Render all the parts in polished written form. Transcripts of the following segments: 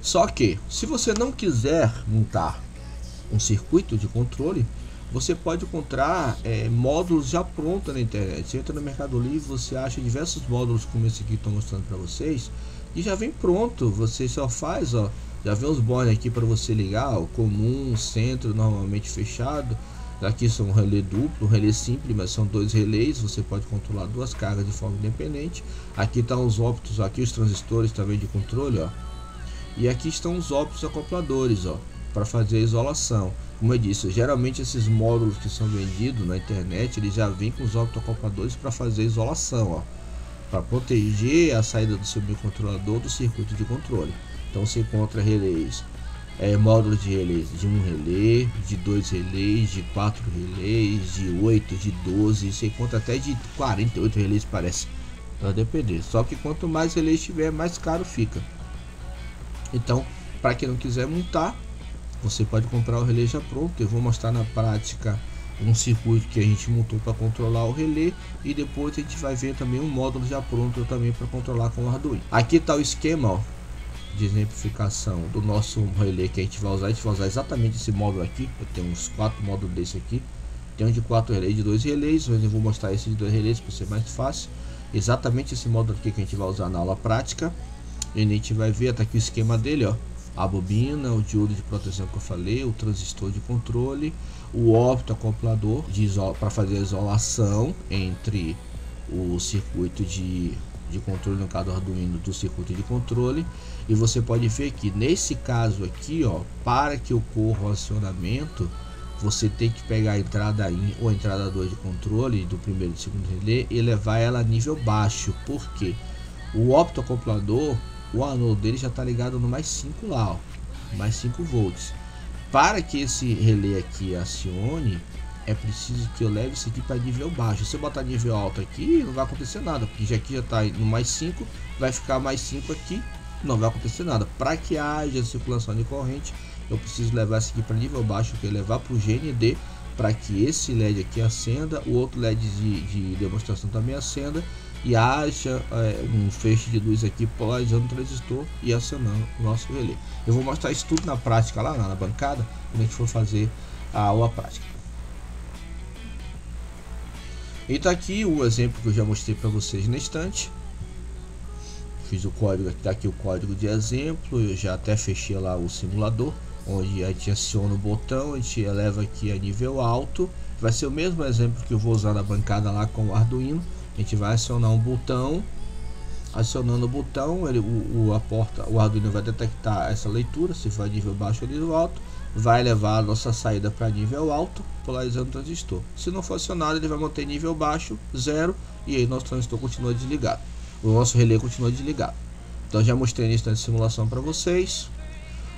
Só que se você não quiser montar um circuito de controle, você pode encontrar módulos já prontos na internet. Você entra no Mercado Livre, você acha diversos módulos como esse aqui que estou mostrando para vocês, e já vem pronto. Você só faz, ó, já vem os bones aqui para você ligar, o comum, centro, normalmente fechado. Aqui são um relé duplo, um relé simples, mas são dois relés. Você pode controlar duas cargas de forma independente. Aqui estão os ópticos, aqui os transistores também de controle, ó. E aqui estão os ópticos acopladores, ó, para fazer a isolação. Como eu disse, geralmente esses módulos que são vendidos na internet, eles já vêm com os optoacopladores para fazer a isolação, ó, para proteger a saída do seu microcontrolador do circuito de controle. Então você encontra relés, módulos de relés de 1 relé, de 2 relés, de 4 relés, de 8, de 12, você encontra até de 48 relés, parece, vai depender. Só que quanto mais relés tiver, mais caro fica. Então, para quem não quiser montar, você pode comprar o relé já pronto. Eu vou mostrar na prática um circuito que a gente montou para controlar o relé, e depois a gente vai ver também um módulo já pronto também para controlar com o Arduino. Aqui está o esquema, ó, de exemplificação do nosso relé que a gente vai usar. A gente vai usar exatamente esse módulo aqui. Eu tenho uns 4 módulos desse aqui. Tem um de 4 relés, de 2 relés. Hoje eu vou mostrar esse de 2 relés para ser mais fácil. Exatamente esse módulo aqui que a gente vai usar na aula prática. E a gente vai ver, tá aqui o esquema dele, ó. A bobina, o diodo de proteção que eu falei, o transistor de controle, o optoacoplador para fazer a isolação entre o circuito de controle, no caso do Arduino, do circuito de controle. E você pode ver que nesse caso aqui, ó, para que ocorra o acionamento, você tem que pegar a entrada 1 ou a entrada 2 de controle do primeiro e do segundo relé e levar ela a nível baixo, porque o optoacoplador, o anodo dele já está ligado no mais 5 lá, ó, mais 5 volts. Para que esse relé aqui acione, é preciso que eu leve isso aqui para nível baixo. Se eu botar nível alto aqui, não vai acontecer nada, porque já aqui já está no mais 5, vai ficar mais 5 aqui, não vai acontecer nada. Para que haja circulação de corrente, eu preciso levar isso aqui para nível baixo, que é levar para o GND, para que esse LED aqui acenda, o outro LED de demonstração também acenda, e haja um feixe de luz aqui polarizando o transistor e acionando o nosso relé. Eu vou mostrar isso tudo na prática lá na bancada, quando a gente for fazer a aula prática. E tá aqui o exemplo que eu já mostrei para vocês na estante. Fiz o código, tá aqui o código de exemplo. Eu já até fechei lá o simulador, onde a gente aciona o botão, a gente eleva aqui a nível alto. Vai ser o mesmo exemplo que eu vou usar na bancada lá com o Arduino. A gente vai acionar um botão. Acionando o botão, o Arduino vai detectar essa leitura, se for nível baixo ou nível alto, vai levar a nossa saída para nível alto, polarizando o transistor. Se não for acionado, ele vai manter nível baixo, 0, e aí nosso transistor continua desligado. O nosso relé continua desligado. Então já mostrei nisso na simulação para vocês.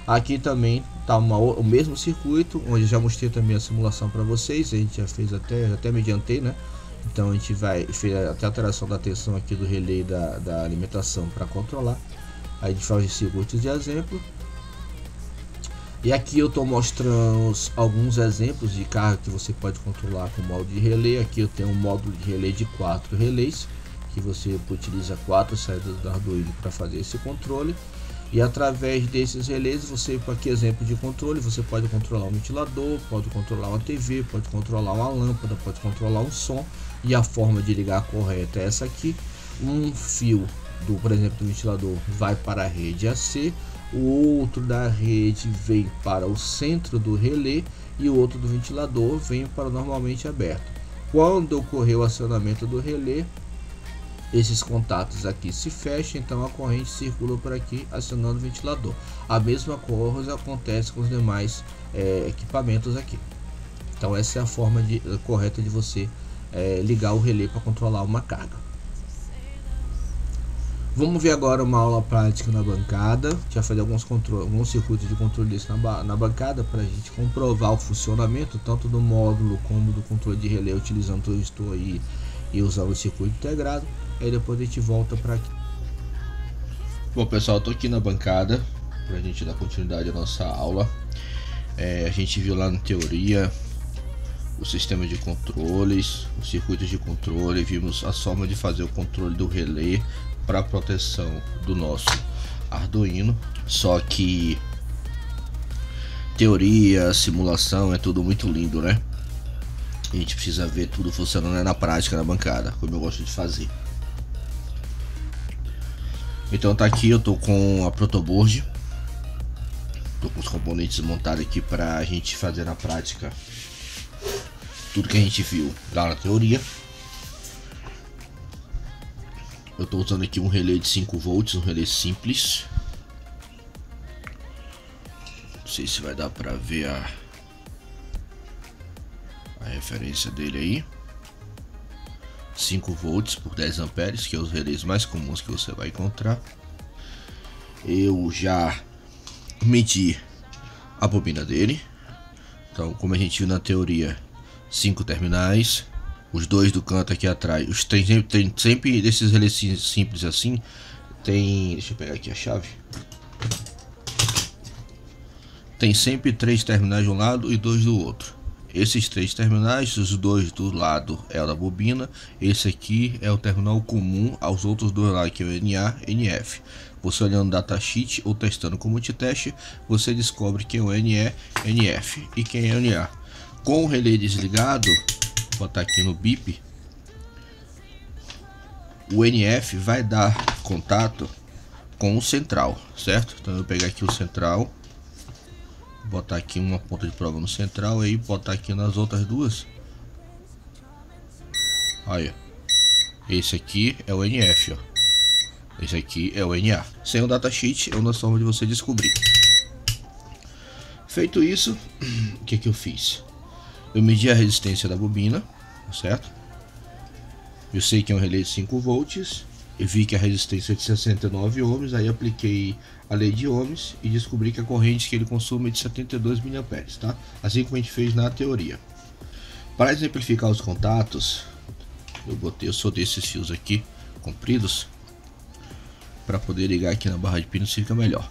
Aqui também está o mesmo circuito, onde já mostrei também a simulação para vocês. A gente já fez até me adiantei, né? Então a gente fez até a alteração da tensão aqui do relé da alimentação para controlar. Aí a gente faz os circuitos de exemplo. E aqui eu estou mostrando alguns exemplos de carga que você pode controlar com o módulo de relé. Aqui eu tenho um módulo de relé de 4 relés, que você utiliza 4 saídas do Arduino para fazer esse controle. E através desses relés, você, aqui exemplo de controle, você pode controlar um ventilador, pode controlar uma TV, pode controlar uma lâmpada, pode controlar um som. E a forma de ligar correta é essa aqui. Um fio por exemplo, do ventilador vai para a rede AC, o outro da rede vem para o centro do relé e o outro do ventilador vem para o normalmente aberto. Quando ocorrer o acionamento do relé, esses contatos aqui se fecham, então a corrente circula por aqui acionando o ventilador. A mesma coisa acontece com os demais equipamentos aqui. Então essa é a forma correta de você ligar o relé para controlar uma carga. Vamos ver agora uma aula prática na bancada. A gente vai fazer alguns circuitos de controle desse na bancada para a gente comprovar o funcionamento tanto do módulo como do controle de relé utilizando o transistor e usando o circuito integrado. Aí depois a gente volta para aqui. Bom pessoal, estou aqui na bancada para a gente dar continuidade à nossa aula. A gente viu lá na teoria o sistema de controles, os circuitos de controle, vimos a forma de fazer o controle do relé para proteção do nosso Arduino, só que teoria, simulação é tudo muito lindo, né? A gente precisa ver tudo funcionando na prática, na bancada, como eu gosto de fazer. Então tá aqui, eu tô com a protoboard, tô com os componentes montados aqui pra gente fazer na prática tudo que a gente viu lá na teoria. Eu tô usando aqui um relé de 5 volts, um relé simples. Não sei se vai dar pra ver a referência dele aí. 5 volts por 10 amperes, que é os relés mais comuns que você vai encontrar. Eu já medi a bobina dele. Então, como a gente viu na teoria, 5 terminais, os 2 do canto aqui atrás. Os tem sempre desses relés simples assim. Tem, deixa eu pegar aqui a chave. Tem sempre 3 terminais de um lado e 2 do outro. Esses 3 terminais, os 2 do lado é o da bobina, esse aqui é o terminal comum aos outros 2 lá, que é o NA e NF. Você olhando o datasheet ou testando com multiteste, você descobre quem é o NE, NF e quem é o NA. Com o relé desligado, vou botar aqui no bip, o NF vai dar contato com o central, certo? Então eu vou pegar aqui o central, botar aqui uma ponta de prova no central e botar aqui nas outras duas. Aí, esse aqui é o NF, ó. Esse aqui é o NA. Sem o datasheet é uma forma de você descobrir. Feito isso, o que eu fiz? Eu medi a resistência da bobina, certo? Eu sei que é um relé de 5 volts. Eu vi que a resistência é de 69 ohms, aí apliquei a lei de ohms e descobri que a corrente que ele consome é de 72 mA, tá? Assim como a gente fez na teoria. Para exemplificar os contatos, eu soltei esses fios aqui compridos para poder ligar aqui na barra de pinos, fica melhor.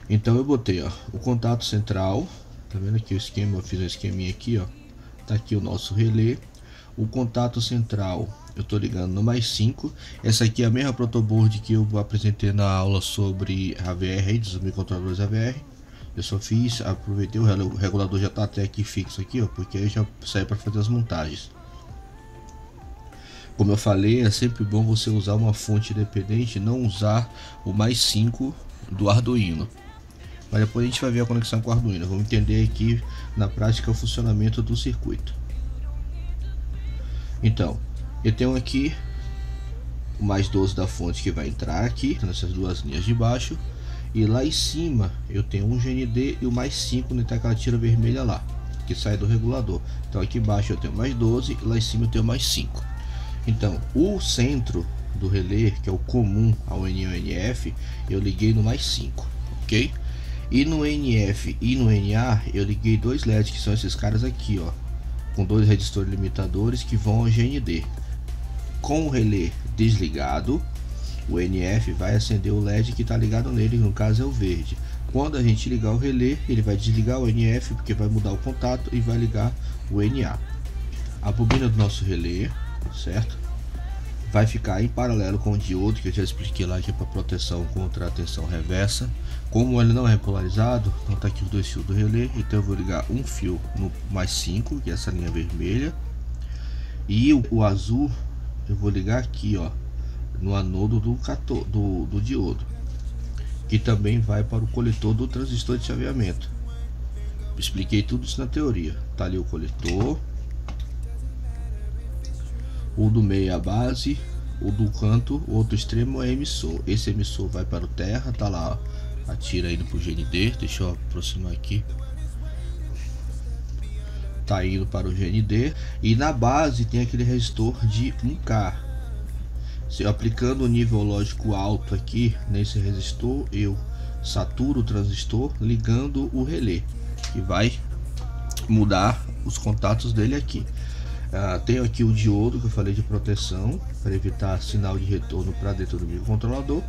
Então eu botei, ó, o contato central, tá vendo aqui o esquema? Eu fiz um esqueminha aqui, ó. Tá aqui o nosso relé. O contato central eu tô ligando no mais 5. Essa aqui é a mesma protoboard que eu apresentei na aula sobre AVR, dos microcontroladores AVR. Eu só fiz, aproveitei o regulador, já tá até aqui fixo aqui, ó, porque aí já sai para fazer as montagens. Como eu falei, é sempre bom você usar uma fonte independente, não usar o mais 5 do Arduino. Mas depois a gente vai ver a conexão com o Arduino. Vamos entender aqui na prática o funcionamento do circuito. Então, eu tenho aqui o mais 12 da fonte que vai entrar aqui nessas duas linhas de baixo, e lá em cima eu tenho um GND e o mais 5 naquela tira vermelha lá, que sai do regulador. Então aqui embaixo eu tenho mais 12 e lá em cima eu tenho mais 5. Então o centro do relé, que é o comum ao NF, eu liguei no mais 5, ok? E no NF e no NA eu liguei 2 LEDs, que são esses caras aqui, ó, com 2 resistores limitadores que vão ao GND. Com o relé desligado, o NF vai acender o LED que está ligado nele, no caso é o verde. Quando a gente ligar o relé, ele vai desligar o NF, porque vai mudar o contato, e vai ligar o NA. A bobina do nosso relé, certo, vai ficar em paralelo com o diodo, que eu já expliquei lá, que é para proteção contra a tensão reversa. Como ele não é polarizado, então tá aqui os 2 fios do relé, então eu vou ligar um fio no mais 5, que é essa linha vermelha, e o azul eu vou ligar aqui, ó, no anodo do diodo, que também vai para o coletor do transistor de chaveamento. Expliquei tudo isso na teoria. Tá ali o coletor, o do meio é a base, o do canto, o outro extremo é emissor. Esse emissor vai para o terra, tá lá, ó, a tira indo pro GND. Deixa eu aproximar aqui. Tá indo para o GND, e na base tem aquele resistor de 1K. Se eu aplicando o nível lógico alto aqui nesse resistor, eu saturo o transistor ligando o relé, que vai mudar os contatos dele aqui. Tenho aqui o diodo que eu falei de proteção para evitar sinal de retorno para dentro do microcontrolador,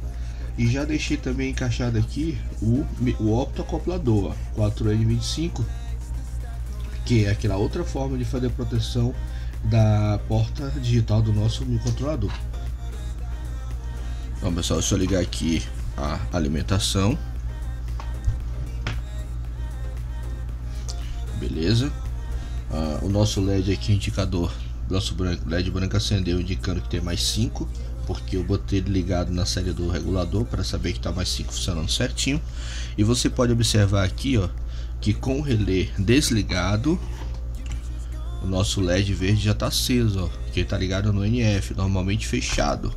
e já deixei também encaixado aqui o optoacoplador 4N25, que é aquela outra forma de fazer proteção da porta digital do nosso microcontrolador. Então, pessoal, é só ligar aqui a alimentação. Beleza. O nosso LED aqui, indicador, nosso LED branco acendeu, indicando que tem mais 5, porque eu botei ele ligado na série do regulador para saber que está mais 5 funcionando certinho. E você pode observar aqui, ó, que com o relé desligado, o nosso LED verde já está aceso, ó, que está ligado no NF, normalmente fechado.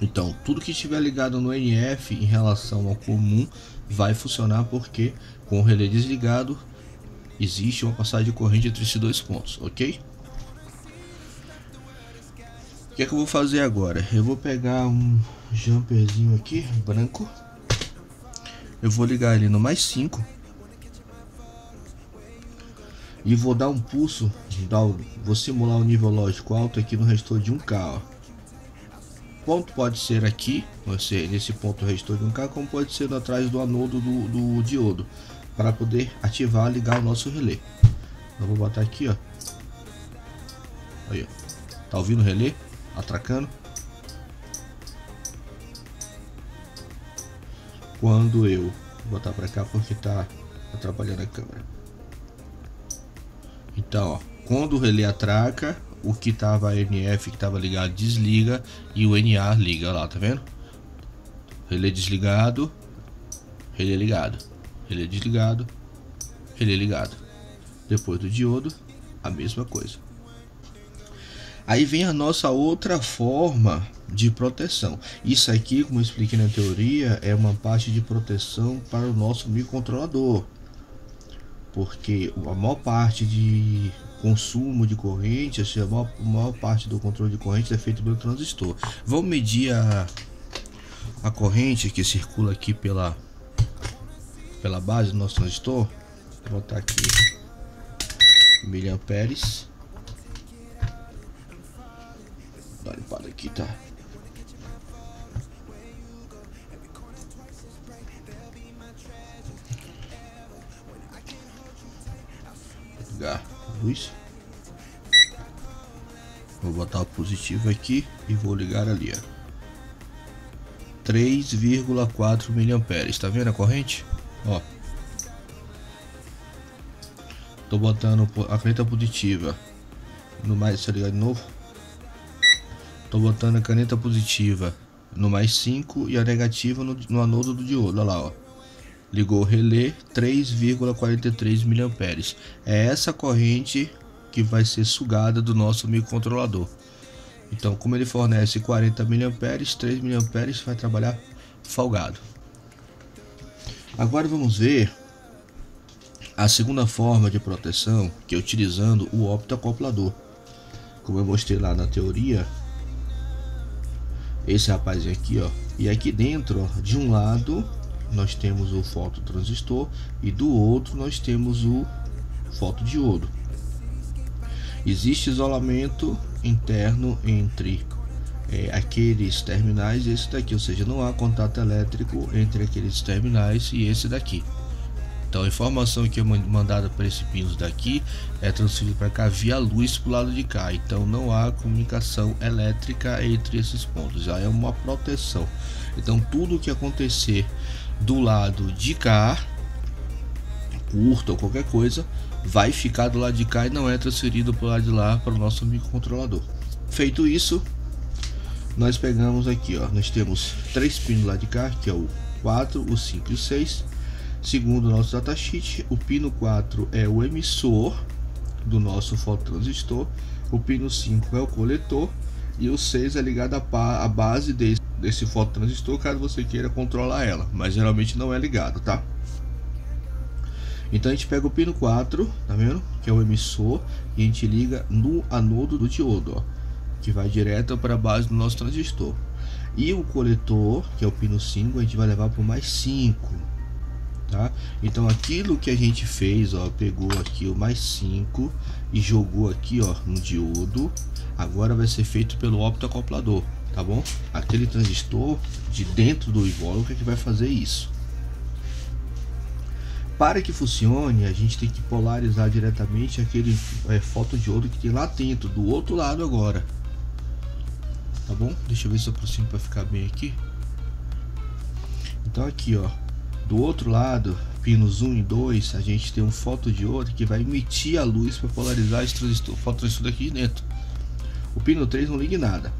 Então, tudo que estiver ligado no NF em relação ao comum vai funcionar, porque com o relé desligado existe uma passagem de corrente entre esses dois pontos, ok? O que é que eu vou fazer agora? Eu vou pegar um jumperzinho aqui, branco. Eu vou ligar ele no mais 5. E vou dar um pulso, vou simular um nível lógico alto aqui no resistor de 1K, ó. Ponto pode ser aqui, nesse ponto resistor de 1K, como pode ser atrás do anodo do diodo, para poder ativar, ligar o nosso relé. Eu vou botar aqui, ó. Aí, ó. Tá ouvindo o relé atracando? Quando eu vou botar para cá porque tá atrapalhando a câmera. Então, ó, quando o relé atraca, o que tava NF que tava ligado desliga e o NA liga lá, tá vendo? Relé desligado, relé ligado, relé desligado, relé ligado. Depois do diodo, a mesma coisa. Aí vem a nossa outra forma de proteção. Isso aqui, como eu expliquei na teoria, é uma parte de proteção para o nosso microcontrolador, porque a maior parte de consumo de corrente, a maior parte do controle de corrente é feito pelo transistor. Vamos medir a corrente que circula aqui pela base do nosso transistor. Vou botar aqui miliamperes. Dá uma limpada aqui, tá? Ligar a luz. Vou botar o positivo aqui e vou ligar ali, ó. 3,4 miliamperes. Tá vendo a corrente? Ó. Tô botando a caneta positiva no mais, deixa eu ligar de novo. Tô botando a caneta positiva no mais 5 e a negativa no anodo do diodo. Olha lá, ó. Ligou o relé, 3,43 miliamperes. É essa corrente que vai ser sugada do nosso microcontrolador. Então, como ele fornece 40 miliamperes, 3 miliamperes vai trabalhar folgado. Agora vamos ver a segunda forma de proteção, que é utilizando o optoacoplador. Como eu mostrei lá na teoria, esse rapazinho aqui, ó, e aqui dentro, ó, de um lado nós temos o fototransistor e do outro nós temos o fotodiodo. Existe isolamento interno entre aqueles terminais e esse daqui, ou seja, não há contato elétrico entre aqueles terminais e esse daqui. Então a informação que é mandada para esse pinos daqui é transferida para cá via luz para o lado de cá. Então não há comunicação elétrica entre esses pontos, já é uma proteção. Então tudo que acontecer do lado de cá, curta ou qualquer coisa, vai ficar do lado de cá e não é transferido para o lado de lá para o nosso microcontrolador. Feito isso, nós pegamos aqui, ó, nós temos 3 pinos lá de cá, que é o 4, o 5 e o 6. Segundo o nosso datasheet, o pino 4 é o emissor do nosso fototransistor, o pino 5 é o coletor e o 6 é ligado à base desse fototransistor, caso você queira controlar ela, mas geralmente não é ligado, tá? Então a gente pega o pino 4, tá vendo? Que é o emissor, e a gente liga no anodo do diodo, ó, que vai direto para a base do nosso transistor. E o coletor, que é o pino 5, a gente vai levar para o mais 5. Tá? Então aquilo que a gente fez, ó, pegou aqui o mais 5 e jogou aqui, ó, no diodo, agora vai ser feito pelo optoacoplador, tá bom? Aquele transistor de dentro do invólucro é que vai fazer isso. Para que funcione, a gente tem que polarizar diretamente aquele fotodiodo que tem lá dentro, do outro lado agora, tá bom? Deixa eu ver se eu aproximo para ficar bem aqui. Então aqui, ó, do outro lado, pinos 1 e 2, a gente tem um fotodiodo que vai emitir a luz para polarizar esse transistor, fototransistor aqui dentro. O pino 3 não liga em nada.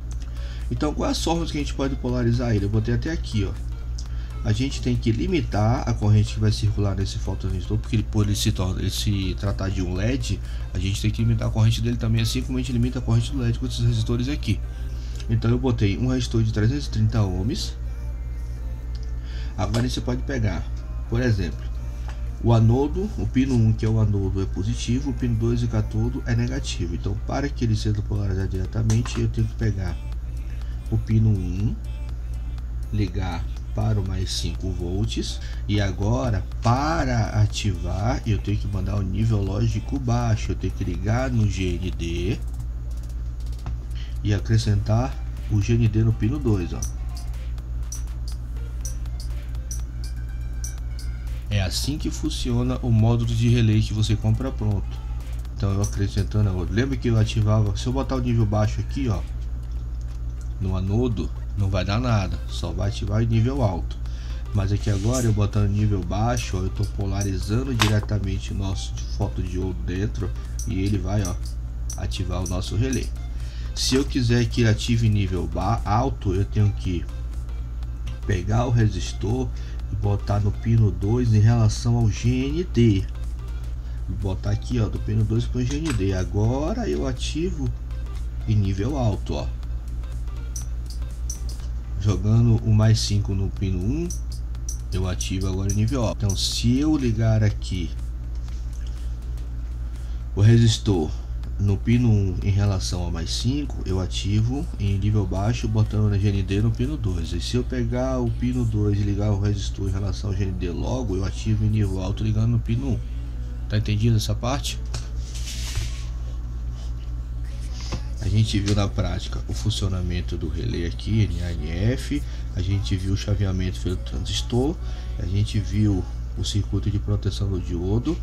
Então, quais as formas que a gente pode polarizar ele? Eu botei até aqui, ó. A gente tem que limitar a corrente que vai circular nesse fototransistor, porque por ele se tratar de um LED, a gente tem que limitar a corrente dele também, assim como a gente limita a corrente do LED com esses resistores aqui. Então eu botei um resistor de 330 ohms. Agora você pode pegar, por exemplo, o anodo, o pino 1, que é o anodo, é positivo, o pino 2 e catodo é negativo. Então, para que ele seja polarizado diretamente, eu tenho que pegar o pino 1, ligar para o mais 5 volts, e agora para ativar eu tenho que mandar o nível lógico baixo. Eu tenho que ligar no GND e acrescentar o GND no pino 2, ó. É assim que funciona o módulo de relé que você compra pronto. Então eu acrescentando agora, lembra que eu ativava, se eu botar o nível baixo aqui, ó, no anodo, não vai dar nada, só vai ativar em nível alto. Mas aqui agora eu botando nível baixo, ó, eu estou polarizando diretamente o nosso fotodiodo dentro e ele vai, ó, ativar o nosso relé. Se eu quiser que ele ative em nível alto, eu tenho que pegar o resistor e botar no pino 2 em relação ao GND. Vou botar aqui, ó, do pino 2 para o GND. Agora eu ativo em nível alto, ó. Jogando o mais 5 no pino 1, eu ativo agora em nível alto. Então, se eu ligar aqui o resistor no pino 1 em relação ao mais 5, eu ativo em nível baixo, botando na GND no pino 2. E se eu pegar o pino 2 e ligar o resistor em relação ao GND logo, eu ativo em nível alto ligando no pino 1. Tá entendido essa parte? A gente viu na prática o funcionamento do relé aqui, NA/NF, a gente viu o chaveamento pelo transistor, a gente viu o circuito de proteção do diodo,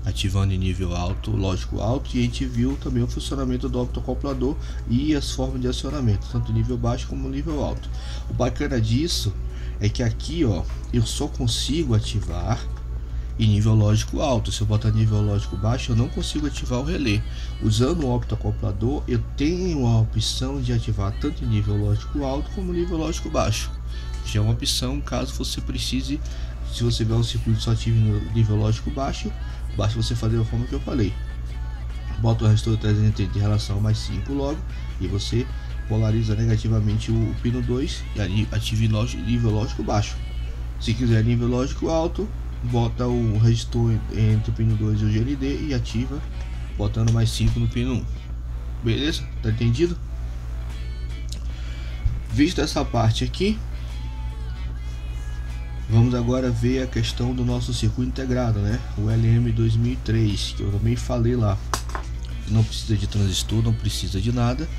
ativando em nível alto, lógico alto, e a gente viu também o funcionamento do optocoplador e as formas de acionamento, tanto nível baixo como nível alto. O bacana disso é que aqui, ó, eu só consigo ativar em nível lógico alto. Se eu botar nível lógico baixo, eu não consigo ativar o relé. Usando o optocoplador, eu tenho a opção de ativar tanto em nível lógico alto como nível lógico baixo. Já é uma opção caso você precise. Se você vê um circuito só ativa no nível lógico baixo, basta você fazer da forma que eu falei. Bota o resistor 330 em relação ao mais 5 logo, e você polariza negativamente o pino 2 e ative nível lógico baixo. Se quiser nível lógico alto, bota o resistor entre o pino 2 e o GND e ativa botando mais 5 no pino 1. Beleza? Tá entendido? Visto essa parte aqui, vamos agora ver a questão do nosso circuito integrado, né? O LM2003, que eu também falei lá. Não precisa de transistor, não precisa de nada.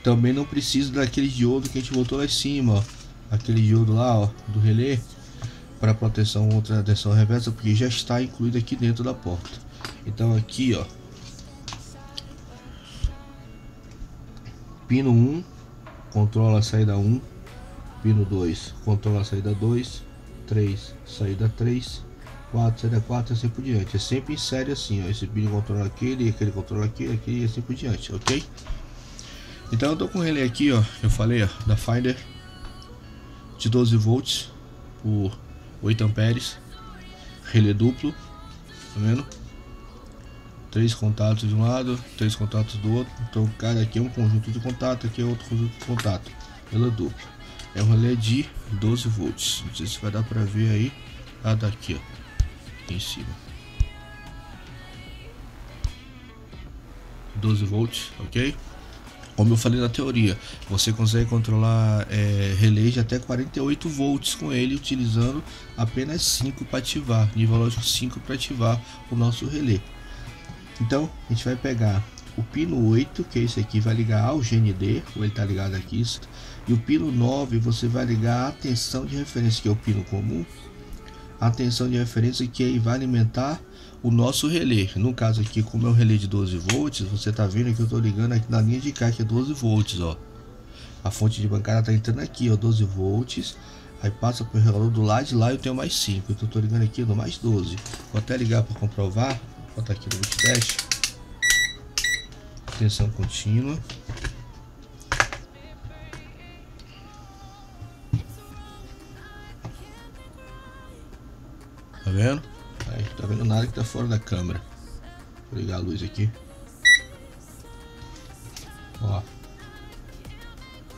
Também não precisa daquele diodo que a gente botou lá em cima, ó. Aquele diodo lá, ó, do relé, para proteção contra a tensão reversa, porque já está incluído aqui dentro da porta. Então aqui, ó, pino 1 controla a saída 1, pino 2 controla a saída 2, 3 saída 3, 4 saída 4 e assim por diante. É sempre em série assim, ó. Esse pino controla aquele, aquele controla aquele e assim por diante, ok? Então eu tô com o relé aqui, ó, eu falei, ó, da Finder de 12 volts por 8 amperes, relé duplo, tá vendo? 3 contatos de um lado, 3 contatos do outro. Então cada aqui é um conjunto de contato, aqui é outro conjunto de contato, relé duplo. É um relé de 12 volts, não sei se vai dar pra ver aí, daqui, ó, aqui em cima, 12 volts, ok? Como eu falei na teoria, você consegue controlar relés de até 48 volts com ele, utilizando apenas 5 para ativar, nível lógico 5 para ativar o nosso relé. Então a gente vai pegar o pino 8, que é esse aqui, vai ligar ao GND, ou ele está ligado aqui, e o pino 9 você vai ligar a tensão de referência, que é o pino comum, a tensão de referência que aí vai alimentar o nosso relé. No caso aqui, como é um relé de 12 volts, você tá vendo que eu tô ligando aqui na linha de cá, que é 12 volts, ó. A fonte de bancada tá entrando aqui, ó, 12 volts. Aí passa pro relógio do lado de lá, eu tenho mais 5. Então eu tô ligando aqui no mais 12. Vou até ligar para comprovar. Vou botar aqui no teste. Tensão contínua. Tá vendo? Aí, tá vendo nada que tá fora da câmera. Vou ligar a luz aqui. Ó.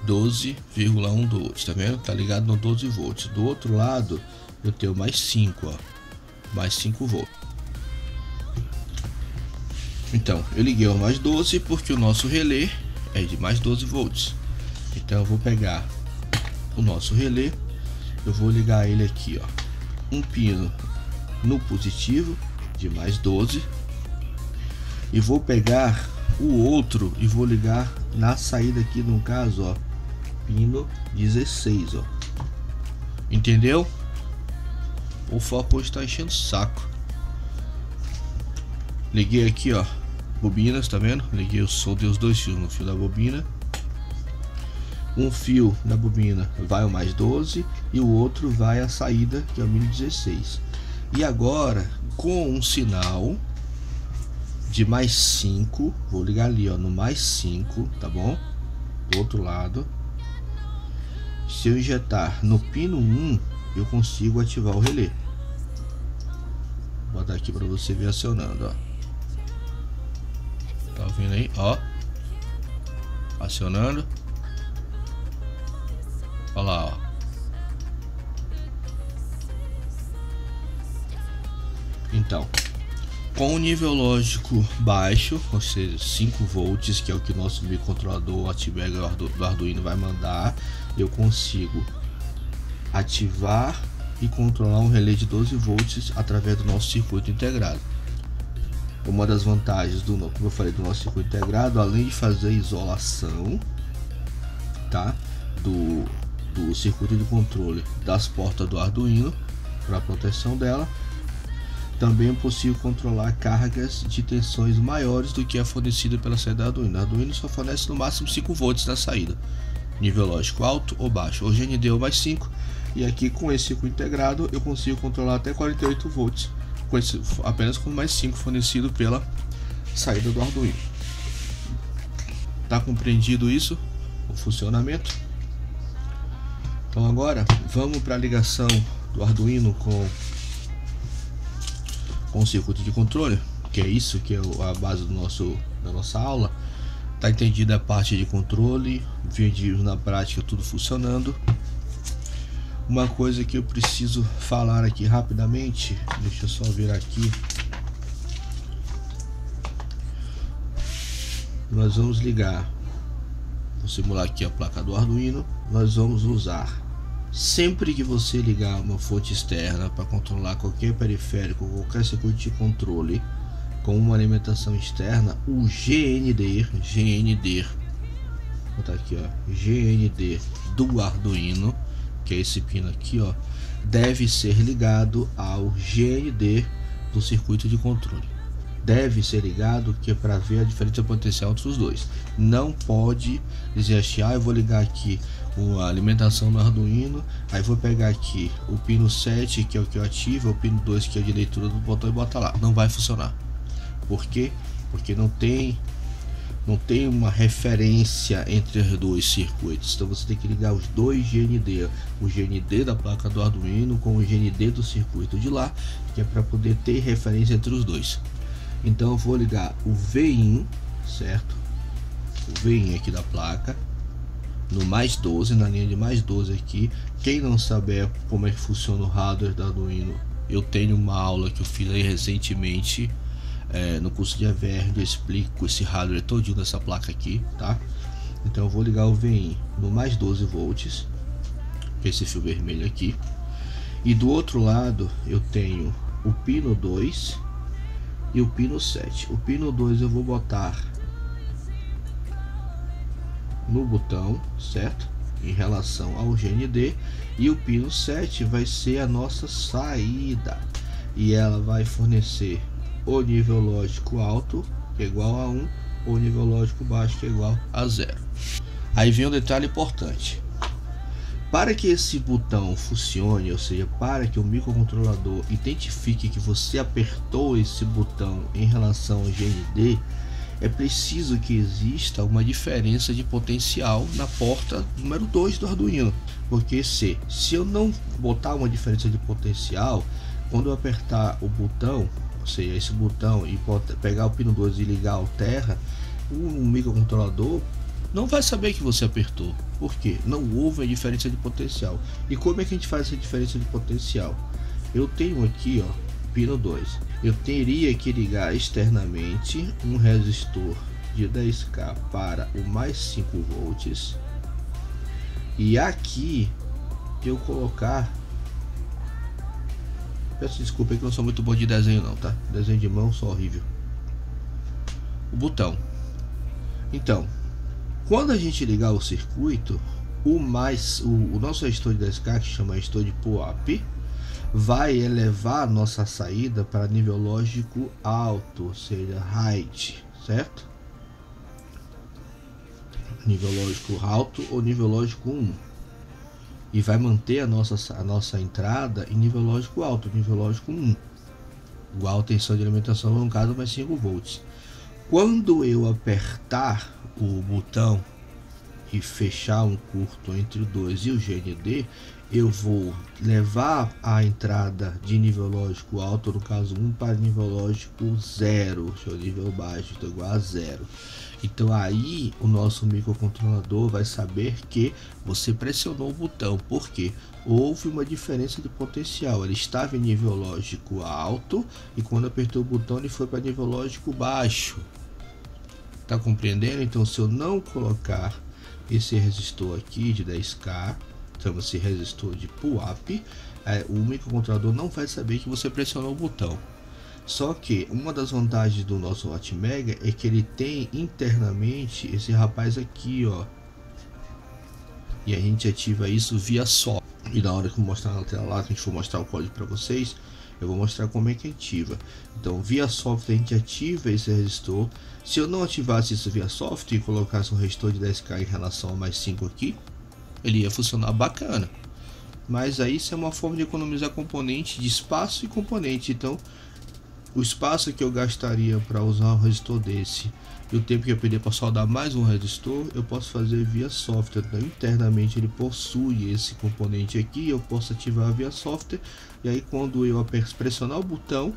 12,1 volts, tá vendo? Tá ligado no 12 volts. Do outro lado eu tenho mais 5, ó. Mais 5 volts. Então, eu liguei o mais 12 porque o nosso relé é de mais 12 volts. Então eu vou pegar o nosso relé, eu vou ligar ele aqui, ó. Um pino no positivo de mais 12 e vou pegar o outro e vou ligar na saída aqui, no caso, ó, pino 16, ó. Entendeu? O foco hoje tá enchendo o saco. Liguei aqui, ó, bobinas, tá vendo? Liguei, soldei os dois fios no fio da bobina. Um fio da bobina vai o mais 12 e o outro vai a saída, que é o mini 16. E agora, com um sinal de mais 5, vou ligar ali, ó, no mais 5, tá bom? Do outro lado. Se eu injetar no pino 1, eu consigo ativar o relé. Vou botar aqui para você ver acionando, ó. Tá ouvindo aí, ó? Acionando. Olha lá, ó. Então, com o nível lógico baixo, ou seja, 5 volts, que é o que o nosso microcontrolador ATmega do Arduino vai mandar, eu consigo ativar e controlar um relé de 12 volts através do nosso circuito integrado. Uma das vantagens do, como eu falei, do nosso circuito integrado, além de fazer isolação, tá, do circuito de controle das portas do Arduino para a proteção dela, também é possível controlar cargas de tensões maiores do que a fornecida pela saída do Arduino. O Arduino só fornece no máximo 5 volts na saída, nível lógico alto ou baixo, ou GND ou mais 5, e aqui com esse circuito integrado eu consigo controlar até 48 volts, com esse, apenas com mais 5 fornecido pela saída do Arduino. Tá compreendido isso? O funcionamento? Então agora vamos para a ligação do Arduino com o circuito de controle, que é isso que é a base da nossa aula. Tá entendida a parte de controle, vídeos na prática, tudo funcionando. Uma coisa que eu preciso falar aqui rapidamente, deixa eu só ver aqui. Nós vamos ligar, vou simular aqui a placa do Arduino. Nós vamos usar, sempre que você ligar uma fonte externa para controlar qualquer periférico, qualquer circuito de controle com uma alimentação externa, o GND, vou botar aqui, ó, GND do Arduino, que é esse pino aqui, ó, deve ser ligado ao GND do circuito de controle. Deve ser ligado, que é para ver a diferença potencial entre os dois. Não pode dizer assim, ah, eu vou ligar aqui a alimentação no Arduino, aí vou pegar aqui o pino 7, que é o que eu ativo, o pino 2, que é de leitura do botão, e botar lá. Não vai funcionar. Por quê? Porque não tem uma referência entre os dois circuitos. Então você tem que ligar os dois GND, o GND da placa do Arduino com o GND do circuito de lá, que é para poder ter referência entre os dois. Então eu vou ligar o VIN, certo? O VIN aqui da placa no mais 12, na linha de mais 12 aqui. Quem não saber como é que funciona o hardware do Arduino, eu tenho uma aula que eu fiz aí recentemente no curso de AVR, eu explico esse hardware todinho dessa placa aqui, tá? Então eu vou ligar o VIN no mais 12 volts, que é esse fio vermelho aqui, e do outro lado eu tenho o pino 2 e o pino 7. O pino 2 eu vou botar no botão, certo? Em relação ao GND, e o pino 7 vai ser a nossa saída, e ela vai fornecer o nível lógico alto, que é igual a 1, ou nível lógico baixo, que é igual a 0. Aí vem um detalhe importante. Para que esse botão funcione, ou seja, para que o microcontrolador identifique que você apertou esse botão em relação ao GND, é preciso que exista uma diferença de potencial na porta número 2 do Arduino. Porque se eu não botar uma diferença de potencial, quando eu apertar o botão, ou seja, esse botão, e pegar o pino 2 e ligar ao terra, o microcontrolador não vai saber que você apertou. Por quê? Não houve a diferença de potencial. E como é que a gente faz essa diferença de potencial? Eu tenho aqui, ó, pino 2. Eu teria que ligar externamente um resistor de 10k para o mais 5 volts. E aqui eu colocar, peço desculpa que eu não sou muito bom de desenho não, tá? Desenho de mão sou horrível. O botão. Então, quando a gente ligar o circuito, o nosso resistor de 10k, que chama resistor de POAP, vai elevar a nossa saída para nível lógico alto, ou seja, height, certo? Nível lógico alto ou nível lógico 1. E vai manter a nossa entrada em nível lógico alto, nível lógico 1. Igual a tensão de alimentação, no caso, mais 5 volts. Quando eu apertar o botão e fechar um curto entre o 2 e o GND, eu vou levar a entrada de nível lógico alto, no caso 1, para nível lógico 0, seu nível baixo, então igual a 0. Então aí o nosso microcontrolador vai saber que você pressionou o botão, porque houve uma diferença de potencial. Ele estava em nível lógico alto e quando apertou o botão ele foi para nível lógico baixo. Tá compreendendo? Então se eu não colocar esse resistor aqui de 10k, chama-se resistor de POAP, o microcontrolador não vai saber que você pressionou o botão. Só que uma das vantagens do nosso Atmega é que ele tem internamente esse rapaz aqui, ó, e a gente ativa isso via software. E na hora que eu mostrar na tela lá, que a gente for mostrar o código para vocês, eu vou mostrar como é que ativa. Então via software a gente ativa esse resistor. Se eu não ativasse isso via software e colocasse um resistor de 10k em relação ao mais 5 aqui, ele ia funcionar bacana. Mas aí isso é uma forma de economizar componente de espaço e componente. Então o espaço que eu gastaria para usar um resistor desse e o tempo que eu perder para soldar mais um resistor, eu posso fazer via software. Então internamente ele possui esse componente aqui, eu posso ativar via software. E aí quando eu pressionar o botão,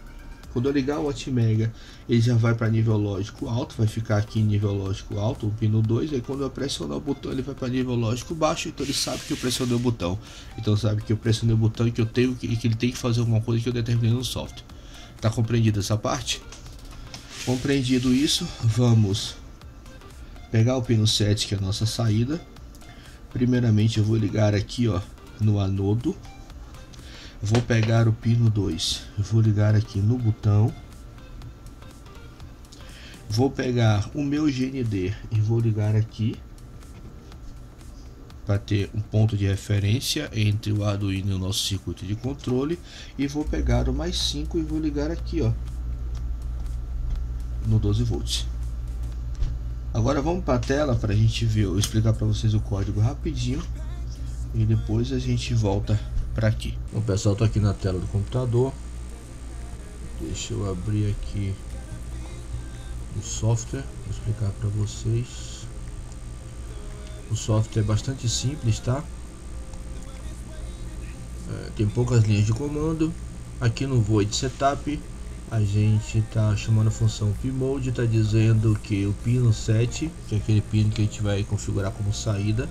quando eu ligar o Atmega, ele já vai para nível lógico alto, vai ficar aqui em nível lógico alto, o pino 2, e aí quando eu pressionar o botão ele vai para nível lógico baixo, então ele sabe que eu pressionei o botão. Então sabe que eu pressionei o botão e que ele tem que fazer alguma coisa que eu determinei no software. Tá compreendido essa parte? Compreendido isso, vamos pegar o pino 7, que é a nossa saída. Primeiramente eu vou ligar aqui, ó, no anodo. Vou pegar o pino 2, vou ligar aqui no botão. Vou pegar o meu GND e vou ligar aqui para ter um ponto de referência entre o Arduino e o nosso circuito de controle. E vou pegar o mais 5 e vou ligar aqui, ó, no 12 volts. Agora vamos para a tela para a gente ver, eu explicar para vocês o código rapidinho e depois a gente volta para aqui. Bom pessoal, tô aqui na tela do computador. Deixa eu abrir aqui o software, vou explicar para vocês. O software é bastante simples, tá? Tem poucas linhas de comando. Aqui no Void Setup a gente tá chamando a função pmode, tá dizendo que o pino 7, que é aquele pino que a gente vai configurar como saída,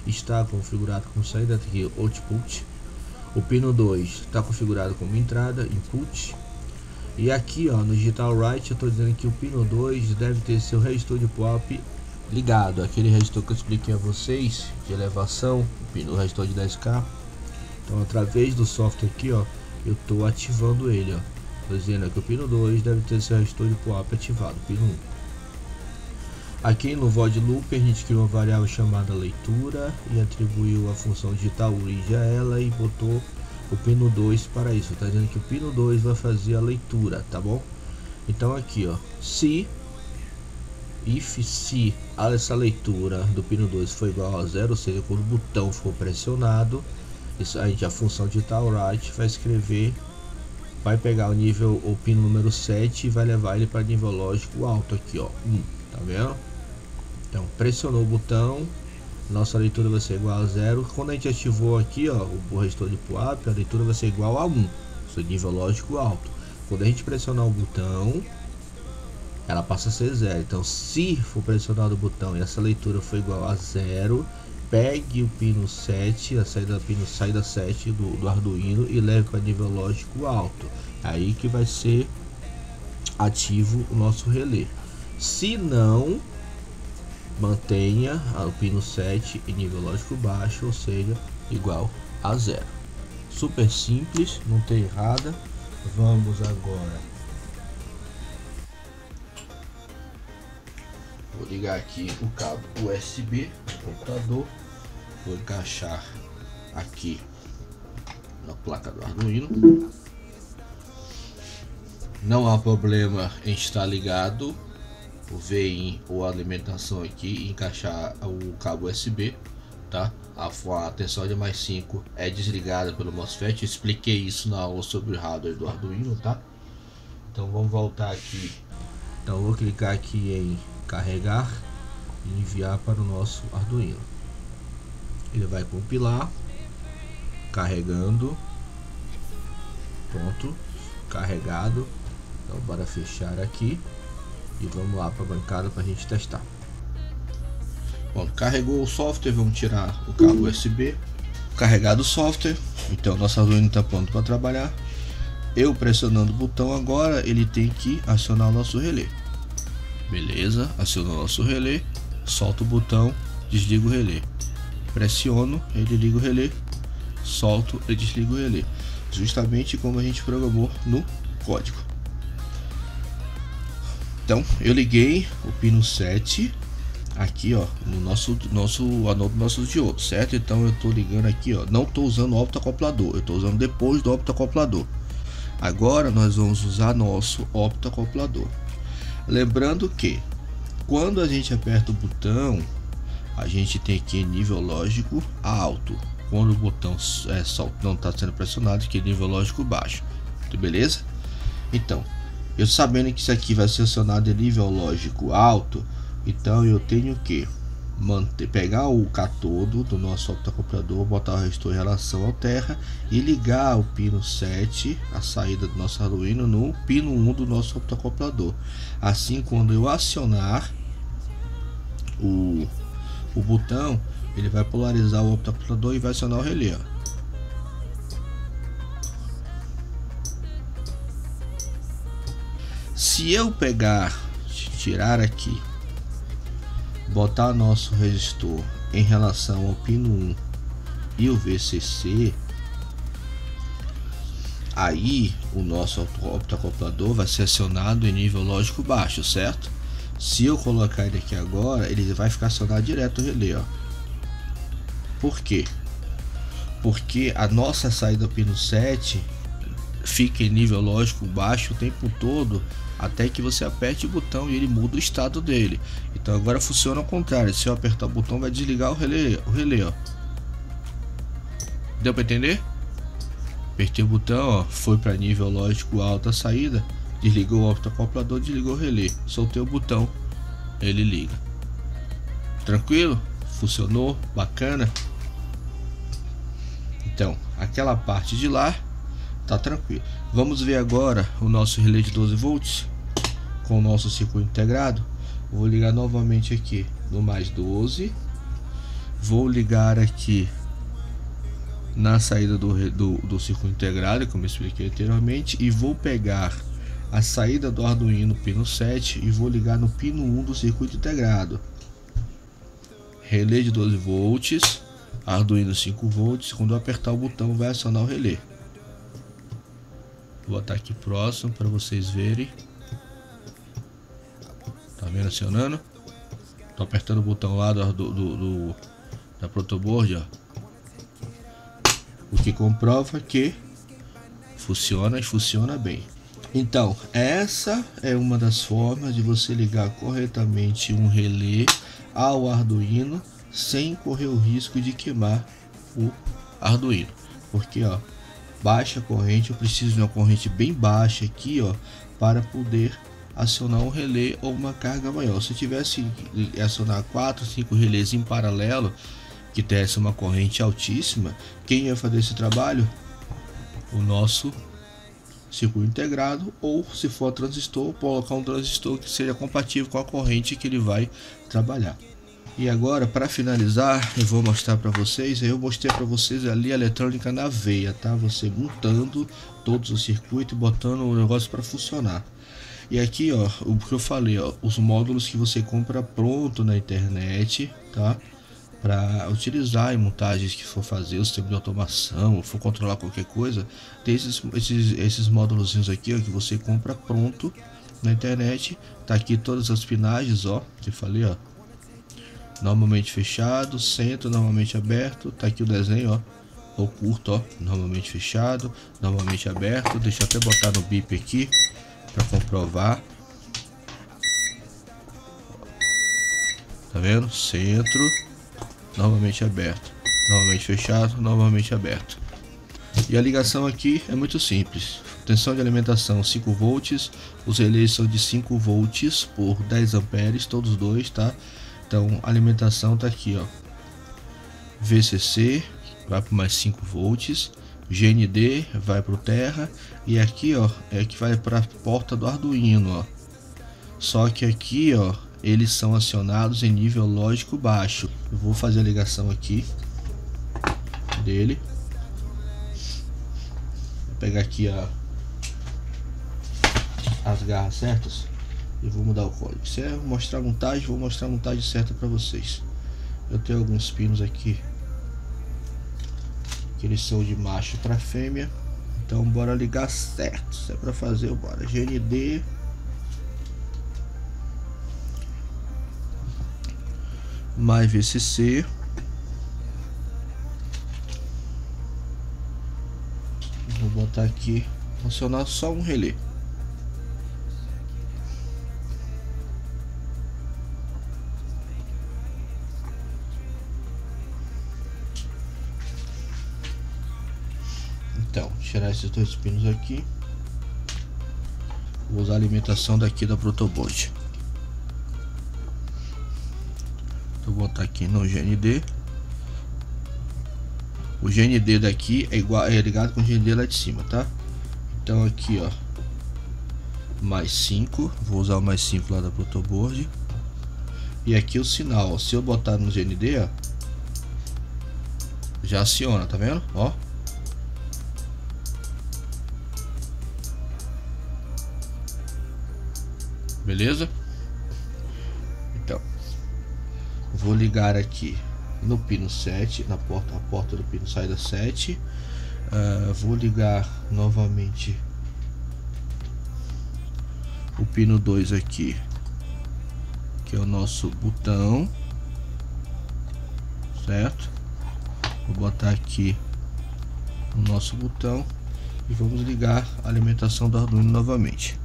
está configurado como saída, aqui output. O pino 2 está configurado como entrada, input. E aqui, ó, no digital write eu estou dizendo que o pino 2 deve ter seu resistor de POAP ligado, aquele resistor que eu expliquei a vocês de elevação, o resistor de 10k. Então através do software aqui, ó, eu estou ativando ele, ó. Estou dizendo que o pino 2 deve ter seu resistor de POAP ativado, pino 1. Aqui no void loop a gente criou uma variável chamada leitura e atribuiu a função digital origem a ela e botou o pino 2 para isso. Está dizendo que o pino 2 vai fazer a leitura, tá bom? Então aqui, ó, se if se essa leitura do pino 2 for igual a 0, ou seja, quando o botão for pressionado, isso a gente, a função digital write vai escrever, vai pegar o nível, o pino número 7 e vai levar ele para nível lógico alto aqui, ó, tá vendo? Então pressionou o botão, nossa leitura vai ser igual a 0. Quando a gente ativou aqui, ó, o resistor de PWAP, a leitura vai ser igual a 1, seu nível lógico alto. Quando a gente pressionar o botão, ela passa a ser 0. Então, se for pressionado o botão e essa leitura for igual a 0, pegue o pino 7, a saída 7 do Arduino e leve para nível lógico alto. Aí que vai ser ativo o nosso relé. Se não, mantenha o pino 7 em nível lógico baixo, ou seja, igual a 0. Super simples, não tem errada. Vamos agora. Vou ligar aqui o cabo USB do computador. Vou encaixar aqui na placa do Arduino. Não há problema em estar ligado o VIN ou a alimentação aqui e encaixar o cabo USB, tá? A tensão de mais 5 é desligada pelo MOSFET. Eu expliquei isso na aula sobre o hardware do Arduino, tá? Então vamos voltar aqui. Então eu vou clicar aqui em carregar e enviar para o nosso Arduino. Ele vai compilar, carregando, pronto, carregado. Então bora fechar aqui e vamos lá para a bancada para a gente testar. Bom, carregou o software, vamos tirar o cabo USB, carregado o software. Então nosso Arduino está pronto para trabalhar. Eu pressionando o botão agora, ele tem que acionar o nosso relé. Beleza, acionou o nosso relé, solta o botão, desliga o relé. Pressiono, ele liga o relé, solto e desliga o relé. Justamente como a gente programou no código. Então eu liguei o pino 7 aqui, ó, no nosso diodo, certo? Então eu tô ligando aqui, ó, não tô usando o optoacoplador, eu tô usando depois do optoacoplador. Agora nós vamos usar nosso optoacoplador. Lembrando que quando a gente aperta o botão, a gente tem aqui nível lógico alto. Quando o botão não está sendo pressionado, aqui nível lógico baixo. Beleza? Então, eu sabendo que isso aqui vai ser acionado em nível lógico alto, então eu tenho que pegar o catodo do nosso optoacoplador, botar o resistor em relação ao terra e ligar o pino 7, a saída do nosso Arduino, no pino 1 do nosso optoacoplador. Assim, quando eu acionar o botão, ele vai polarizar o optoacoplador e vai acionar o relé, ó. Se eu tirar aqui, botar nosso resistor em relação ao pino 1 e o VCC, aí o nosso optoacoplador vai ser acionado em nível lógico baixo, certo? Se eu colocar ele aqui agora, ele vai ficar acionado direto o relé, ó. Por quê? Porque a nossa saída do pino 7 fica em nível lógico baixo o tempo todo, até que você aperte o botão e ele muda o estado dele. Então agora funciona ao contrário. Se eu apertar o botão, vai desligar o relé, ó. Deu para entender? Apertei o botão, ó, foi para nível lógico alto a saída, desligou o optoacoplador, desligou o relé, soltei o botão, ele liga. Tranquilo? Funcionou? Bacana? Então, aquela parte de lá tá tranquilo. Vamos ver agora o nosso relé de 12 volts com o nosso circuito integrado. Vou ligar novamente aqui no mais 12. Vou ligar aqui na saída do circuito integrado, como eu expliquei anteriormente, e vou pegar a saída do Arduino pino 7 e vou ligar no pino 1 do circuito integrado. Relé de 12 volts, Arduino 5 volts. Quando eu apertar o botão, vai acionar o relé. Vou botar aqui próximo para vocês verem. Tá vendo acionando? Tô apertando o botão lá da protoboard, ó. O que comprova que funciona e funciona bem. Então, essa é uma das formas de você ligar corretamente um relé ao Arduino sem correr o risco de queimar o Arduino. Porque, ó, baixa corrente, eu preciso de uma corrente bem baixa aqui, ó, para poder acionar um relé ou uma carga maior. Se eu tivesse acionar 4, 5 relés em paralelo, que desse uma corrente altíssima, quem ia fazer esse trabalho? O nosso circuito integrado, ou se for transistor, colocar um transistor que seja compatível com a corrente que ele vai trabalhar. E agora, para finalizar, eu vou mostrar para vocês. Eu mostrei para vocês ali a eletrônica na veia, tá? Você montando todos os circuitos e botando o negócio para funcionar. E aqui, ó, o que eu falei, ó, os módulos que você compra pronto na internet, tá? Para utilizar em montagens que for fazer o sistema de automação, ou for controlar qualquer coisa, tem esses módulos aqui, ó, que você compra pronto na internet. Tá aqui todas as pinagens, ó, que eu falei, ó, normalmente fechado, centro normalmente aberto. Tá aqui o desenho, ó, oculto, ó, normalmente fechado, normalmente aberto. Deixa eu até botar no bip aqui para comprovar. Tá vendo? Centro novamente aberto, novamente fechado, novamente aberto. E a ligação aqui é muito simples. Tensão de alimentação 5 volts, os relés são de 5 volts por 10 amperes, todos dois, tá? Então a alimentação tá aqui, ó, VCC vai para mais 5 volts, GND vai para o terra, e aqui, ó, é que vai para a porta do Arduino, ó. Só que aqui, ó, eles são acionados em nível lógico baixo. Eu vou fazer a ligação aqui dele. Vou pegar aqui as garras certas e vou mudar o código. Se é mostrar a montagem, vou mostrar a montagem certa para vocês. Eu tenho alguns pinos aqui que eles são de macho para fêmea. Então bora ligar certo. Se é para fazer, bora. GND mais VCC, vou botar aqui, funcionar só um relé. Então, tirar esses dois pinos aqui, vou usar a alimentação daqui da protoboard. Vou botar aqui no GND. O GND daqui é igual, é ligado com o GND lá de cima, tá? Então aqui, ó, mais 5, vou usar o mais 5 lá da protoboard. E aqui o sinal, ó, se eu botar no GND, ó, já aciona, tá vendo? Ó, beleza? Então vou ligar aqui no pino 7, a porta do pino saída 7. Vou ligar novamente o pino 2 aqui, que é o nosso botão, certo? Vou botar aqui o nosso botão e vamos ligar a alimentação do Arduino novamente.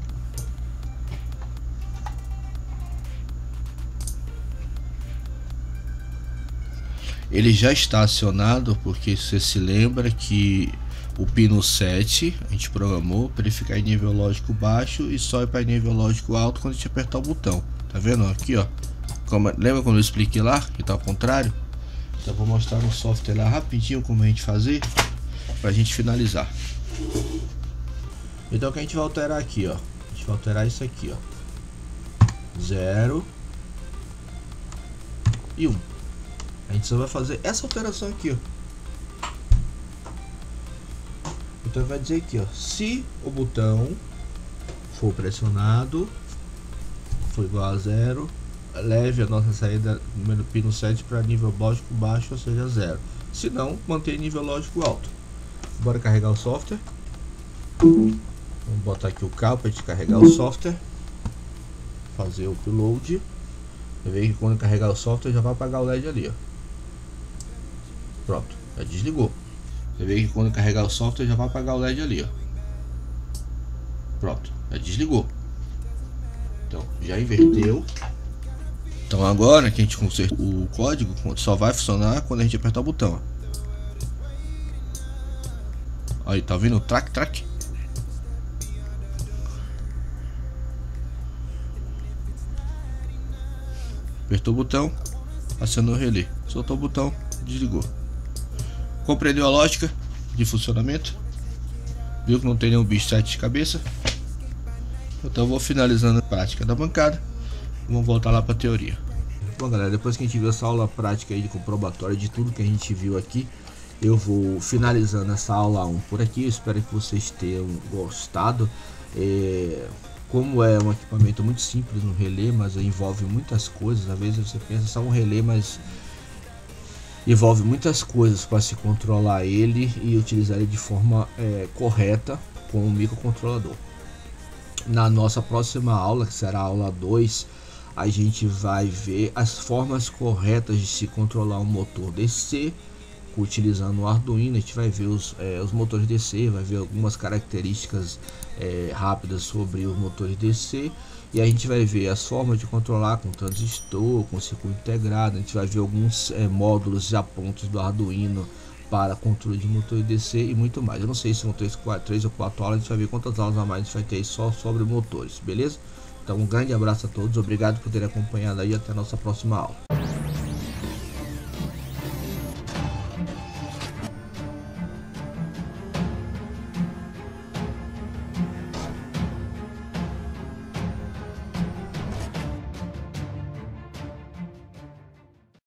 Ele já está acionado, porque você se lembra que o pino 7 a gente programou para ele ficar em nível lógico baixo e só ir para nível lógico alto quando a gente apertar o botão. Tá vendo aqui, ó? Lembra quando eu expliquei lá que tá ao contrário? Então vou mostrar no software lá rapidinho como a gente fazer para a gente finalizar. Então o que a gente vai alterar aqui, ó? A gente vai alterar isso aqui, ó, 0 e 1. A gente só vai fazer essa alteração aqui, ó. Então vai dizer aqui, ó, se o botão for pressionado, for igual a 0, leve a nossa saída número pino 7 para nível lógico baixo, ou seja, 0. Se não, mantém nível lógico alto. Bora carregar o software. Vamos botar aqui o cabo para a gente carregar o software. Fazer o upload. Você vê que quando carregar o software já vai apagar o LED ali, ó. Pronto, já desligou. Você vê que quando carregar o software já vai apagar o LED ali, ó. Pronto, já desligou. Então já inverteu. Então agora que a gente consertou o código, só vai funcionar quando a gente apertar o botão. Aí, tá vendo o track? Apertou o botão, acionou o relé. Soltou o botão, desligou. Compreendeu a lógica de funcionamento? Viu que não tem nenhum bicho 7 de cabeça? Então eu vou finalizando a prática da bancada. Vamos voltar lá para a teoria. Bom, galera, depois que a gente viu essa aula prática aí de comprobatório de tudo que a gente viu aqui, eu vou finalizando essa aula 1 por aqui. Eu espero que vocês tenham gostado. Como é um equipamento muito simples, um relé, mas envolve muitas coisas. Às vezes você pensa só um relé, mas envolve muitas coisas para se controlar ele e utilizar ele de forma correta com o microcontrolador. Na nossa próxima aula, que será a aula 2, a gente vai ver as formas corretas de se controlar um motor DC utilizando o Arduino. A gente vai ver os motores DC, vai ver algumas características rápidas sobre os motores DC, e a gente vai ver as formas de controlar com transistor, com circuito integrado. A gente vai ver alguns módulos já prontos do Arduino para controle de motor DC e muito mais. Eu não sei se são 3 ou 4 aulas, a gente vai ver quantas aulas a mais a gente vai ter só sobre motores, beleza? Então um grande abraço a todos, obrigado por terem acompanhado aí, até a nossa próxima aula.